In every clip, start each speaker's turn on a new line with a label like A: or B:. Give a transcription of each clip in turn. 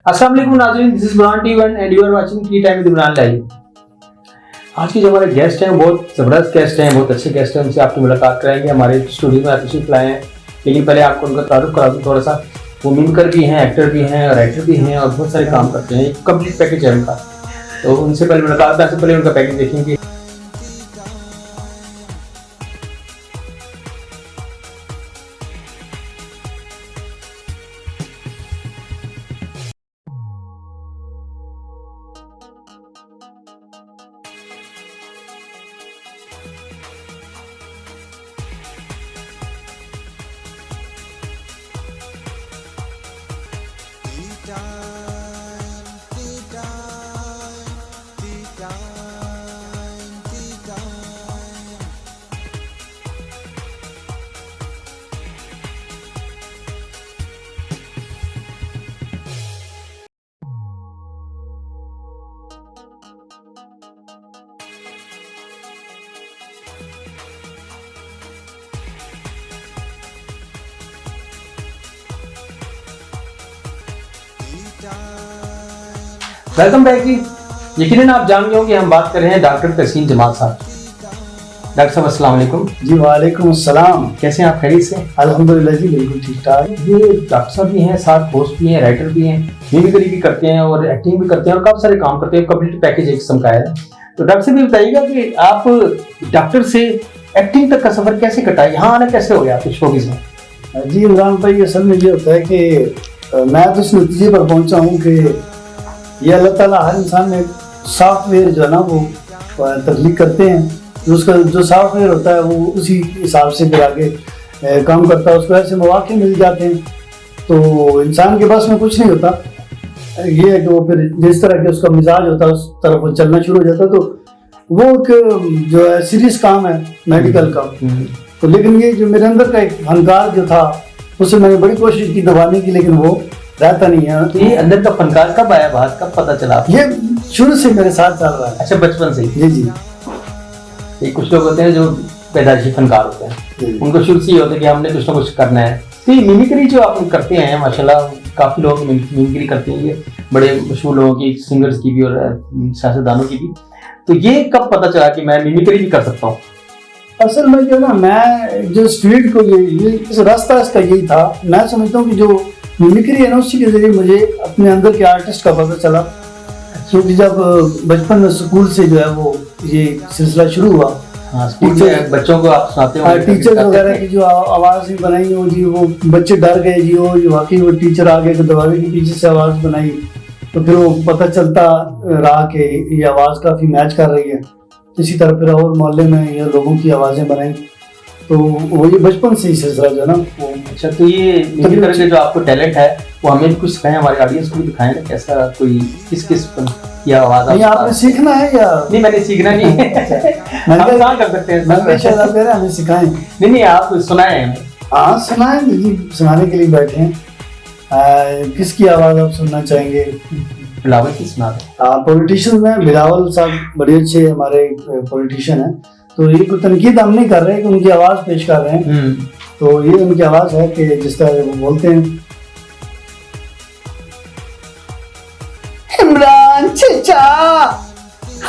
A: अस्सलाम वालेकुम नाज़रीन, दिस इज बुरहान टी1 and you are watching tea time with Burhan live. आज के जो हमारे गेस्ट हैं बहुत ज़बरदस्त गेस्ट हैं, बहुत अच्छे गेस्ट हैं, उनसे आपकी मुलाकात कराएंगे। हमारे स्टूडियो में तशरीफ लाए हैं, लेकिन पहले आपको उनका तारुफ करा दूँ थोड़ा सा। वो मिमिकर भी हैं, एक्टर भी हैं, राइटर भी हैं और बहुत सारे काम करते हैं। एक कंप्लीट पैकेज है उनका, तो उनसे पहले मुलाकात करने से पहले उनका पैकेज देखेंगे। वेलकम बैक जी। यकीनन आप जान गए होंगे हम बात कर रहे हैं डॉक्टर तहसीन जमाल साहब। डॉक्टर साहब अस्सलाम वालेकुम।
B: जी वालेकुम अस्सलाम।
A: कैसे हैं आप, खैरियत से?
B: अल्हम्दुलिल्लाह जी, बिल्कुल ठीक ठाक।
A: ये डॉक्टर साहब भी हैं, साथ होस्ट भी हैं, राइटर भी हैं, मिमिक्री भी करते हैं और एक्टिंग भी करते हैं और काफी सारे काम करते हैं। कंप्लीट पैकेज एक किस्म का है। तो डॉक्टर साहब ये बताइएगा कि आप डॉक्टर से एक्टिंग तक का सफर कैसे कटा, यहाँ आना कैसे हो गया आपके शोबिज़ में?
B: जी इमरान भाई, असल में ये होता है कि मैं तो इस नतीजे पर पहुंचा हूँ कि ये अल्लाह ताला हर इंसान में सॉफ्टवेयर जो है ना वो तख्लीक करते हैं, तो उसका जो सॉफ्टवेयर होता है वो उसी हिसाब से फिर आगे काम करता है। उसको ऐसे मौके मिल जाते हैं तो इंसान के पास में कुछ नहीं होता। ये है कि वो फिर जिस तरह के उसका मिजाज होता है उस तरफ वो चलना शुरू हो जाता है। तो वो एक जो है सीरियस काम है मेडिकल का। तो लेकिन ये जो मेरे अंदर का एक फनकार जो था उसे मैंने बड़ी कोशिश की दबाने की, लेकिन वो रहता नहीं है।
A: तो ये अंदर का फनकार कब आया, बात कब पता चला?
B: ये शुरू से मेरे साथ चल रहा है।
A: अच्छा, बचपन से?
B: जी जी।
A: ये कुछ लोग होते हैं जो पैदाइशी फनकार होते हैं, उनको शुरू से ही होता है कि हमने कुछ ना कुछ करना है। तो ये मिमिक्री जो आप करते हैं माशाल्लाह, काफी लोग मिमिक्री करते हैं, ये बड़े मशहूर लोगों की, सिंगर्स की भी और सियासतदानों की भी। तो ये कब पता चला कि मैं मिमिक्री भी कर सकता हूँ?
B: असल में जो ना, मैं जो फील्ड को ये इस रास्ता इसका यही था। मैं समझता हूँ कि जो मिमिक्री है ना उसी के जरिए मुझे अपने अंदर के आर्टिस्ट का पता चला। क्योंकि जब बचपन में स्कूल से जो है वो ये सिलसिला शुरू हुआ।
A: हाँ, स्कूल में बच्चों को आप सुनाते हो,
B: टीचर वगैरह की जो आवाज़ ही बनाई हो जी, वो बच्चे डर गए जी, वो वाकई वो टीचर आ गए तो दरवाजे के पीछे से आवाज़ बनाई, तो फिर वो पता चलता रहा कि ये आवाज़ काफ़ी मैच कर रही है। इसी तरह फिर और मोहल्ले में ये लोगों की आवाज़ें बनाई, तो वो ये बचपन से ही सिलसिला जो है ना वो। अच्छा,
A: तो ये मिमिक्री के जो आपको टैलेंट है वो हमें भी कुछ सिखाएं, हमारे ऑडियंस को भी दिखाएं ना, कैसा कोई किस की आवाज़
B: आपने सीखना है या
A: नहीं? मैंने सीखना नहीं है। हम कहाँ कर सकते हैं,
B: हमें सिखाएं?
A: नहीं, आप सुनाएं हमें।
B: हाँ सुनाएं जी, सुनाने के लिए बैठे हैं। किसकी आवाज़ आप सुनना चाहेंगे?
A: बिलावल की सुना दो।
B: पॉलिटिशियन में बिलावल साहब बड़े अच्छे हमारे पॉलिटिशियन हैं, तो ये कोई तनकीद हम नहीं कर रहे कि उनकी आवाज़ पेश कर रहे हैं। तो ये उनकी आवाज़ है कि जिस तरह वो बोलते हैं, इमरान चाचा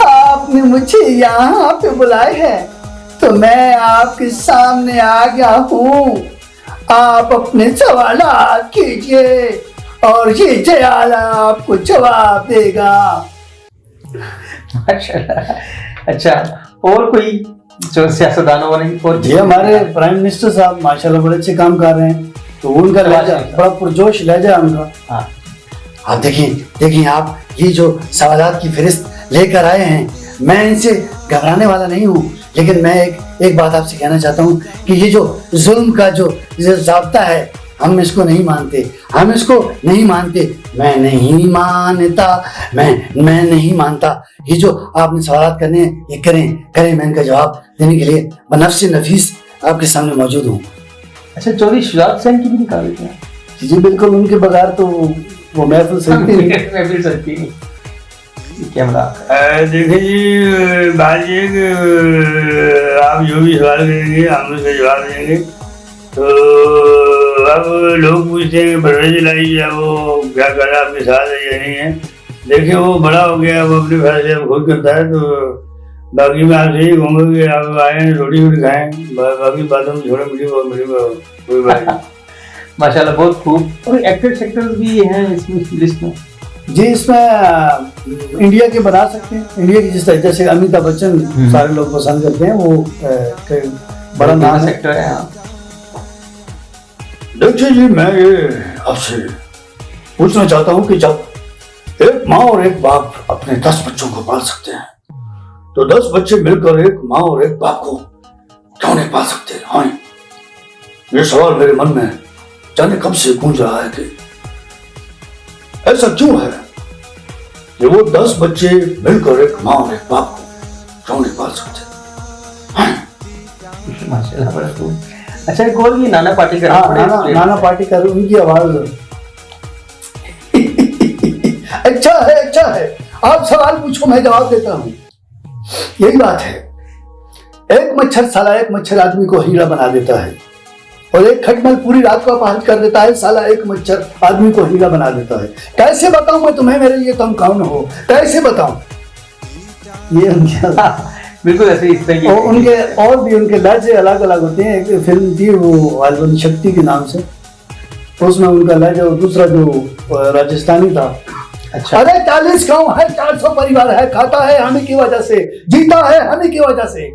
B: आपने मुझे यहाँ पे बुलाए हैं तो मैं आपके सामने आ गया हूँ। आप अपने सवाल कीजिए और ये जयाल आपको जवाब देगा।
A: अच्छा, और कोई जो सियासतदानों वाले? और
B: ये हमारे प्राइम मिनिस्टर साहब माशाल्लाह बड़े अच्छे काम कर रहे हैं, तो उनका लहजा बड़ा पुरजोश लहजा उनका। हाँ, आप देखिए आप ये जो सवालात की फहरिस्त लेकर आए हैं, मैं इनसे घबराने वाला नहीं हूँ, लेकिन मैं एक बात आपसे कहना चाहता हूँ कि ये जो जुल्म का जो ज़ाब्ता है हम इसको नहीं मानते, मैं नहीं मानता। ये जो आपने सवाल करने हैं ये करें, मैं इनका जवाब देने के लिए बनफ्से नफीस आपके सामने मौजूद हूँ।
A: अच्छा, चौधरी शुजात हुसैन की भी निकाल देते हैं?
B: जी बिल्कुल, उनके बगैर तो वो महफिल सजती नहीं।
A: महफिल सजती नहीं, कैमरा।
C: देखिए जी बात ये कि आप जो भी सवाल करेंगे हम उसका जवाब देंगे। तो अब लोग पूछते हैं परवरिश लाई है वो क्या कर रहा है आपके साथ है या नहीं है। देखिए वो बड़ा हो गया, वो अपने फैसले अब खुद करता है। तो बाकी मैं आपसे यही कहूँगा कि आप आए रोटी वोटी खाएं, बाकी बातों में छोड़े मुझे कोई बात नहीं।
A: माशाल्लाह बहुत खूब। और एक्टर सेक्टर्स भी हैं इसमें लिस्ट में
B: जी। इसमें इंडिया के बना सकते हैं, इंडिया की जिस तरह जैसे अमिताभ बच्चन सारे लोग पसंद करते हैं, वो बड़ा नाम
A: सेक्टर है।
B: देखिए जी मैं ये आपसे पूछना चाहता हूँ कि जब एक माँ और एक बाप अपने 10 बच्चों को पाल सकते हैं, तो 10 बच्चे मिलकर एक माँ और एक बाप को क्यों नहीं पाल सकते? हाँ, ये सवाल मेरे मन में जाने कब से गूंज रहा है कि ऐसा क्यों है कि वो 10 बच्चे मिलकर एक माँ और एक बाप को क्यों नहीं पाल सकते? हाँ।
A: माशाल्लाह बड़ा खूब। अच्छा एक और भी नाना पाटेकर।
B: हाँ, नाना पाटेकर, उनकी आवाज अच्छा है। आप सवाल पूछो, मैं जवाब देता हूँ। यही बात है, एक मच्छर साला एक मच्छर आदमी को हीरा बना देता है, और एक खटमल पूरी रात को अपहरित कर देता है। साला एक मच्छर आदमी को हीरा बना देता है। कैसे बताऊं मैं तुम्हें, मेरे लिए तुम कौन हो, कैसे बताऊं? ये उनके
A: बिल्कुल ऐसे इस तरह की।
B: और उनके और भी उनके लहजे अलग अलग होते हैं। एक फिल्म थी वो आलबन शक्ति के नाम से, तो उसमें उनका लहजा, और दूसरा जो राजस्थानी था।
A: अच्छा।
B: अरे 40 गाँव है, 400 परिवार है, खाता है हमें की वजह से, जीता है हमें की वजह से।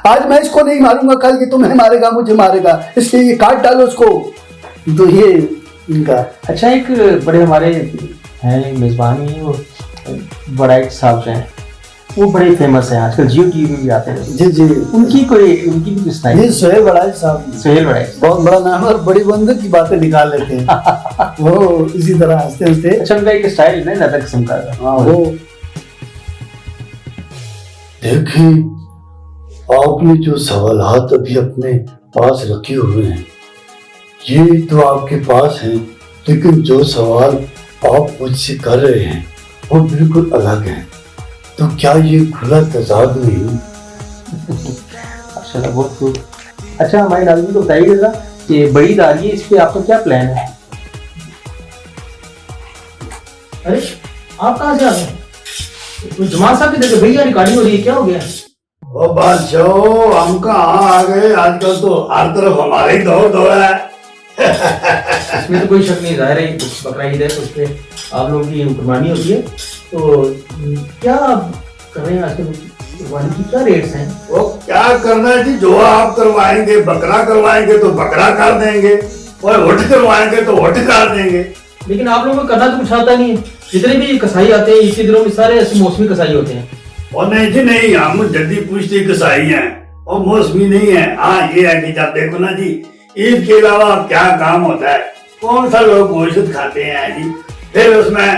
B: आज मैं इसको नहीं मारूंगा, कल ये तुम्हें मारेगा, मुझे मारेगा, इसलिए ये काट डालो उसको। तो ये इनका।
A: अच्छा एक बड़े हमारे हैं मेजबानी, वो बड़ा एक साहब हैं, वो बड़े फेमस हैं आजकल, जियो टीवी में भी आते हैं।
B: जी
A: उनकी भी किस टाइप?
B: ये सोहेल बड़ाई साहब।
A: सोहेल बड़ाई
B: बहुत बड़ा नाम है और बड़ी बंदर की बातें निकाल लेते हैं। वो इसी तरह हंसते हंसते।
A: अच्छा उनका एक स्टाइल है ज्यादा किस्म का।
B: हाँ वो देखिए, आपने जो सवालात अभी अपने पास रखे हुए हैं, ये तो आपके पास हैं, लेकिन जो सवाल आप मुझसे कर रहे हैं वो बिल्कुल अलग है। तो क्या ये खुला तजाद नहीं?
A: अच्छा बहुत खूब। अच्छा हमारे नाज़रीन को बताइएगा कि बड़ी ईद आ रही है, इस पे आपका क्या प्लान है?
D: अरे आप कहाँ से आ गए? जमाल साहब की भैया रिकॉर्डिंग हो रही है, क्या हो गया?
C: ओ बादशाह हम कहाँ आ गए, आजकल तो हर तरफ हमारे ही दौड़ है।
D: इसमें तो कोई शक नहीं, जाहिर है बकरा ईद है, तो उस पर आप लोगों की कुर्बानी होती है। तो क्या आप कर रहे हैं आजकल, कुर्बानी की क्या रेट्स हैं?
C: वो क्या करना है जी, जो आप करवाएंगे, बकरा करवाएंगे तो बकरा कर देंगे, और वोट करवाएंगे तो वोट कर देंगे।
D: लेकिन आप लोगों को करना तो कुछ आता नहीं है। जितने भी कसाई आते हैं ईद के दिनों में सारे ऐसे मौसमी कसाई होते हैं।
C: और नहीं जी नहीं, हम जल्दी पूछते कसाई हैं और मौसमी नहीं है। हाँ ये है कि जब देखो ना जी, ईद के अलावा क्या काम होता है, कौन सा लोग गोश्त खाते हैं जी, फिर उसमें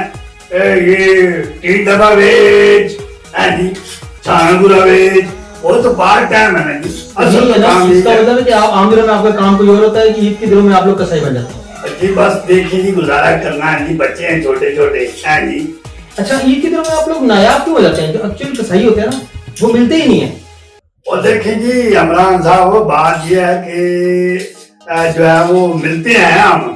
C: ये तीन दफा वेज है जी, छानगुरा वेज, वो तो पार्ट टाइम है ना जी।
D: असल काम इसका मतलब है कि आप आम दिनों में आपका काम कोई और होता है कि ईद के दिनों में आप लोग कसाई बन जाते हैं
C: जी। बस देखिए जी, गुजारा करना है जी, बच्चे हैं छोटे छोटे हैं जी।
D: अच्छा ईद के दिनों में आप लोग नायाब क्यों हो जाते हैं? जो एक्चुअली कसाई होते हैं ना, वो मिलते ही नहीं है।
C: और देखें जी इमरान साहब, वो बात ये है कि जो है वो मिलते हैं हम,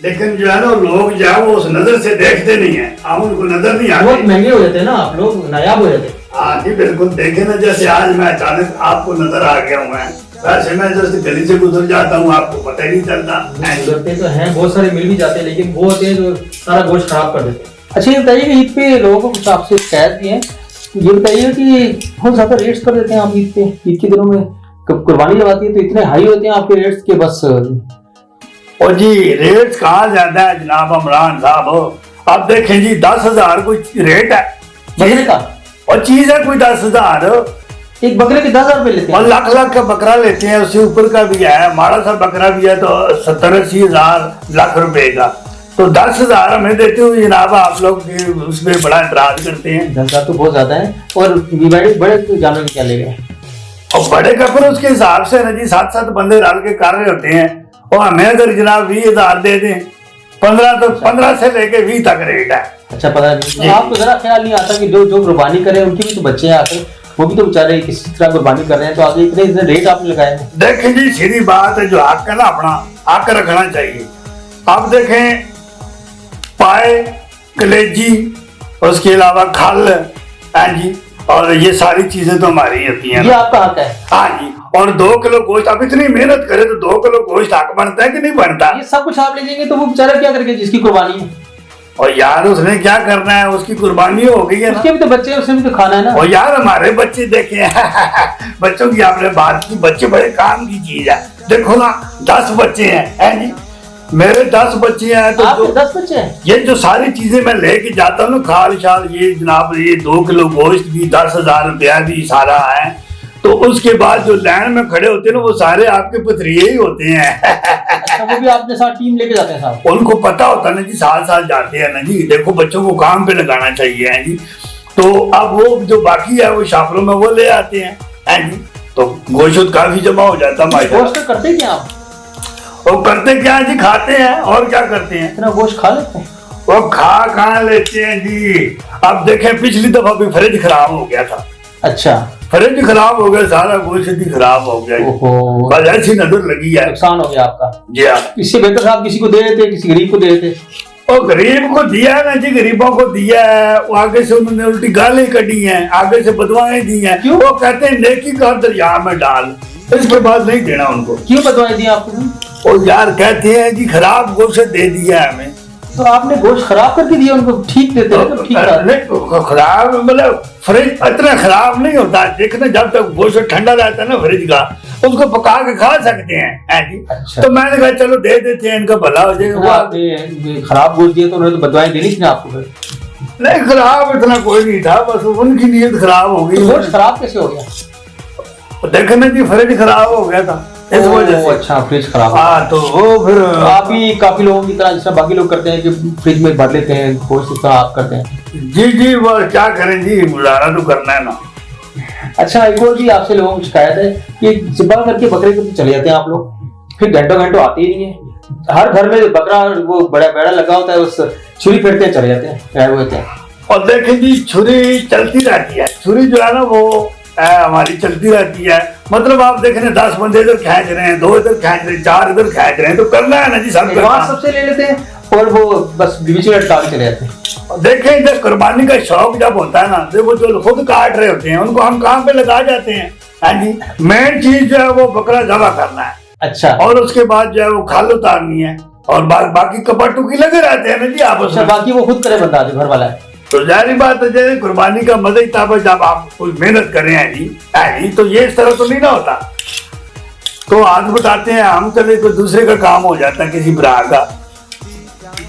C: लेकिन जो है ना लोग जो है वो उस नजर से देखते नहीं है, हम उनको नजर नहीं आते।
D: बहुत महंगे हो जाते हैं ना, आप लोग नायाब हो जाते हैं।
C: हाँ जी बिल्कुल। देखे ना, जैसे आज मैं अचानक आपको नजर आ गया हूँ, वैसे मैं जैसे गली से गुजर जाता हूँ, आपको पता ही नहीं चलता।
D: गुजरते तो हैं, बहुत सारे मिल भी जाते हैं, लेकिन वो होते हैं जो सारा गोश्त खराब कर देते हैं।
A: अच्छा ये बताइए कि ईद पे लोगों को कुछ आपसे शिकायत भी है, ये बताइए कि बहुत ज्यादा रेट्स कर देते हैं आप ईद पे, ईद के दिनों में कुर्बानी जब आती है तो इतने हाई होते हैं आपके रेट्स के बस।
C: और जी रेट कहाँ ज्यादा है जनाब इमरान साहब, अब देखें जी 10,000 कोई रेट है
A: बकरे का,
C: और चीज है कोई 10,000,
A: एक बकरे के 10,000 रुपए लेते हैं।
C: और लाख लाख का बकरा लेते हैं, उससे ऊपर का भी है, माड़ा सा बकरा भी है तो 70-80 हजार लाख रुपए का, तो 10,000 हमें देते हुए जनाब आप लोग उसमें बड़ा एतराज करते हैं।
A: 10,000 तो बहुत ज्यादा है, और बड़े जानवर क्या ले गए?
C: और बड़े का फिर उसके हिसाब से ना जी 7-7 बंदे डाल के कर रहे होते हैं, और हमें अगर जनाब 20,000 दे दें 15 से लेके 20 तक रेट है।
A: अच्छा, पता नहीं आपको जरा ख्याल नहीं आता कि जो कुर्बानी करे उनके भी तो बच्चे हैं आखिर, वो भी तो बेचारे किसी तरह कुर्बानी कर रहे हैं, तो आगे इतने रेट आपने लगाए हैं।
C: देखें जी, सीधी बात है, जो हक है ना अपना हक रखना चाहिए। अब देखें, पाए, कलेजी, उसके अलावा खल है जी, और ये सारी चीजें तो हमारी होती हैं।
A: ये आपका हक है।
C: हाँ जी, और 2 किलो गोश्त, अब इतनी मेहनत करे तो 2 किलो गोश्त हक बनता है कि नहीं बनता?
A: ये सब कुछ आप ले जाएंगे तो वो बेचारा क्या करेंगे जिसकी कुर्बानी है?
C: और यार उसने क्या करना है, उसकी कुर्बानी हो गई है ना।
A: उसके भी तो बच्चे हैं, उसने भी तो खाना है ना।
C: और यार हमारे बच्चे देखे बच्चों की आपने बात की, बच्चे बड़े काम की चीज है। देखो ना, 10 बच्चे हैं जी, मेरे 10 बच्चे हैं, तो
A: आपके 10 बच्चे हैं?
C: ये जो सारी चीजें मैं लेके जाता हूँ ना, खाल शाल, ये जनाब, ये 2 किलो गोश्त भी, 10,000 रुपया भी सारा है, तो उसके बाद जो लाइन में खड़े होते हैं ना, वो सारे आपके पथरिये ही होते हैं।
A: अच्छा, वो भी आपने साथ टीम लेके जाते हैं साहब?
C: उनको पता होता है ना जी, साथ जाते हैं ना जी। देखो, बच्चों को काम पे लगाना चाहिए है जी। तो अब वो जो बाकी है वो शापरों में वो ले आते हैं है जी, तो गोश्त काफी जमा हो जाता है।
A: गोश्त करते क्या आप?
C: वो करते क्या है जी, खाते हैं, और क्या करते हैं।
A: इतना गोश्त खा लेते हैं?
C: वो खा लेते हैं जी। अब देखें, पिछली दफा भी फ्रिज खराब हो गया था।
A: अच्छा,
C: फ्रिज खराब हो गया, सारा गोश्त भी खराब हो गया।
A: ओहो,
C: बस ऐसी नजर लगी है,
A: नुकसान हो गया आपका।
C: जी हाँ।
A: इससे बेहतर आप किसी को दे देते, किसी गरीब को दे देते।
C: और गरीब को दिया है ना जी, गरीबों को दिया है, वो आगे से उन्होंने उल्टी गालें कढ़ी हैं, आगे से बदवाएं दी हैं।
A: क्यों?
C: वो कहते हैं नेकी का दरिया में डाल, इसके बाद नहीं देना उनको।
A: क्यों बदवाएं दी आपको?
C: और यार कहते हैं जी खराब गोश्त दे दिया है हमें।
A: तो आपने गोश्त खराब करके दिया उनको? ठीक देते हैं तो ठीक था।
C: नहीं, खराब मतलब फ्रिज इतना खराब नहीं होता। देखना, जब तक गोश्त ठंडा रहता है ना फ्रिज का, उसको पका के खा सकते हैं जी।
A: अच्छा।
C: तो मैंने कहा चलो दे देते हैं, इनका भला हो जाएगा।
A: आपने खराब गोश्त दिया तो उन्होंने तो बदवाएं देनी थी ना आपको फिर?
C: नहीं, खराब इतना कोई नहीं था, बस उनकी नीयत खराब हो गई।
A: तो गोश्त खराब कैसे हो गया?
C: देखना जी, फ्रिज खराब हो गया था इस वजह से।
A: अच्छा, फ्रिज खराब।
C: हाँ, तो वो फिर
A: आप भी काफी लोगों की तरह जिस तरह बाकी लोग करते हैं कि फ्रिज में भर लेते हैं गोश्त, इस तरह आप करते हैं?
C: जी, वो क्या करें जी, गुजारा तो करना है ना।
A: अच्छा, एक और भी आपसे लोगों की शिकायत है कि सुबह करके बकरे को चले जाते हैं आप लोग, फिर घंटों आते ही नहीं है। हर घर में बकरा वो बड़ा बेड़ा लगा होता है, उस छुरी फेरते हैं चले जाते हैं, गायब होते हैं।
C: और देखें जी, छुरी चलती रहती है, छुरी जो है ना वो हमारी चलती रहती है। मतलब आप देख रहे हैं 10 बंदे इधर खींच रहे हैं, 2 इधर खींच रहे हैं, 4 इधर खींच रहे हैं, तो करना है ना जी सब
A: एडवांस सबसे ले लेते हैं और वो बस बीच में अटका के चले जाते हैं।
C: देखें, जब कुर्बानी का शौक जब होता है ना, तो वो जो खुद काट रहे होते हैं उनको हम काम पे लगा जाते हैं। हाँ जी, मेन चीज जो है वो बकरा जमा करना है।
A: अच्छा,
C: और उसके बाद जो है वो खाल उतारनी है, और बाकी कपटुकी लगे रहते हैं ना जी आपस में।
A: बाकी वो खुद करे बंदा जो घर वाला है।
C: तो जाहिर बात है, जैसे कुर्बानी का मजा ही था, जब आप कोई मेहनत कर रहे हैं जी, तो ये इस तरह तो नहीं ना होता। तो आज बताते हैं हम, चले कोई दूसरे का काम हो जाता है किसी भरा का,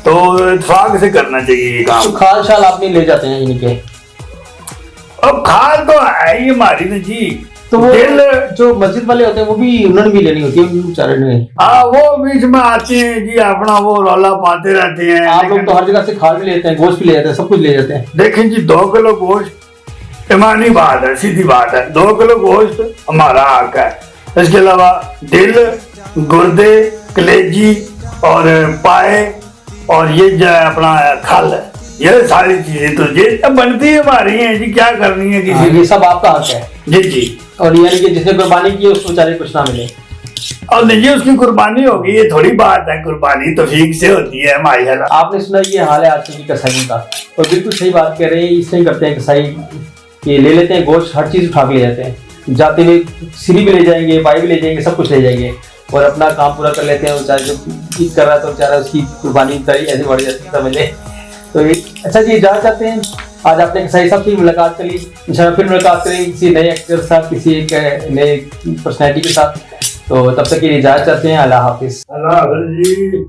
C: तो इत्तेफाक से करना चाहिए ये काम।
A: तो खाल शाल आप नहीं ले जाते हैं इनके?
C: अब खाल तो है ही हमारी ना जी।
A: तो वो
C: दिल
A: जो मस्जिद वाले होते हैं वो भी उन्होंने भी लेनी होती है बेचारे ने।
C: हाँ, वो बीच में आते हैं जी, अपना वो रौला पाते रहते हैं।
A: आप लोग तो हर जगह से खाल भी लेते हैं, गोश्त भी ले जाते हैं, सब कुछ ले जाते हैं।
C: देखें जी, 2 किलो गोश्त ईमानी बात है, सीधी बात है, 2 किलो गोश्त हमारा हक है। इसके अलावा दिल, गुर्दे, कलेजी और पाए, और ये जो है अपना खल, ये सारी चीजें तो ये बनती है हमारी हैं जी, क्या करनी है किसी।
A: ये सब आपका हक है
C: जी।
A: और यानी कि जिसने कुर्बानी की उसको बेचारे कुछ ना मिले।
C: और नहीं, उसकी कुर्बानी होगी, ये थोड़ी बात है, कुर्बानी तौफीक से होती है हमारी।
A: आपने सुना ये हाल है आजकल की कसाईयों का, और बिल्कुल सही बात कह रहे हैं, इससे ही करते हैं कसाई, ये ले लेते हैं गोश्त, हर चीज उठा के ले जाते हैं, जाते हुए सिरी भी ले जाएंगे, पाई भी ले जाएंगे, सब कुछ ले जाएंगे और अपना काम पूरा कर लेते हैं। बेचारे जो ईद कर रहा है तो बेचारा उसकी कुर्बानी ऐसे बढ़ जाती है, समझे। तो अच्छा जी, जा चाहते हैं, आज आपने कसाई साहब से मुलाकात कर ली, इंशाल्लाह फिर मुलाकात करेंगे किसी नए एक्टर के साथ, किसी एक नए पर्सनैलिटी के साथ। तो तब तक के लिए इजाजत चाहते हैं, अल्लाह हाफिज।
C: अल्लाह हाफिज जी।